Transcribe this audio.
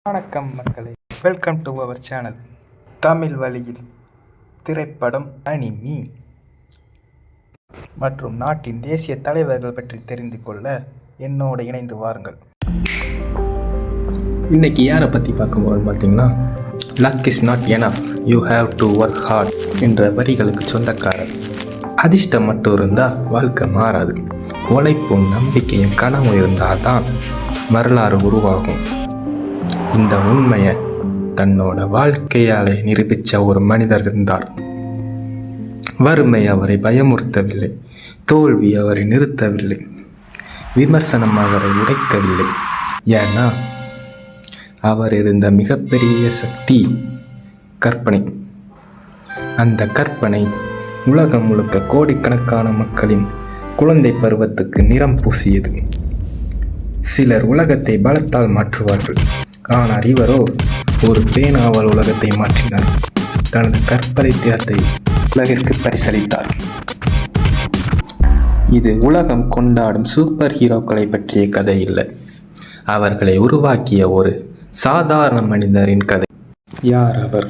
வணக்கம் மக்களே, welcome to our channel Tamil வழியில். திரைப்படம், அனிமி மற்றும் நாட்டின் தேசிய தலைவர்கள் பற்றி தெரிந்து கொள்ள என்னோடு இணைந்து வாருங்கள். இன்றைக்கி யாரை பற்றி பார்க்க போகிறோம்னு பார்த்தீங்கன்னா, luck is not enough, you have to work hard என்ற வரிகளுக்கு சொந்தக்காரர். அதிர்ஷ்டம் மட்டும் இருந்தால் வாழ்க்கை மாறாது. உழைப்பும் நம்பிக்கையும் கனவு இருந்தால் தான் வரலாறு உருவாகும். இந்த உண்மையை தன்னோட வாழ்க்கையாலே நிரூபித்த ஒரு மனிதர் இருந்தார். வறுமை அவரை பயமுறுத்தவில்லை, தோல்வி அவரை நிறுத்தவில்லை, விமர்சனம் அவரை உடைக்கவில்லை. ஏன்னா அவர் இருந்த மிகப்பெரிய சக்தி கற்பனை. அந்த கற்பனை உலகம் முழுக்க கோடிக்கணக்கான மக்களின் குழந்தை பருவத்துக்கு நிறம் பூசியது. சிலர் உலகத்தை பலத்தால் மாற்றுவார்கள், ஆனால் இவரோ ஒரு பேனாவால் உலகத்தை மாற்றினார். தனது கற்பனை திறத்தை உலகிற்கு பரிசளித்தார். இது உலகம் கொண்டாடும் சூப்பர் ஹீரோக்களை பற்றிய கதை இல்லை, அவர்களை உருவாக்கிய ஒரு சாதாரண மனிதரின் கதை. யார் அவர்?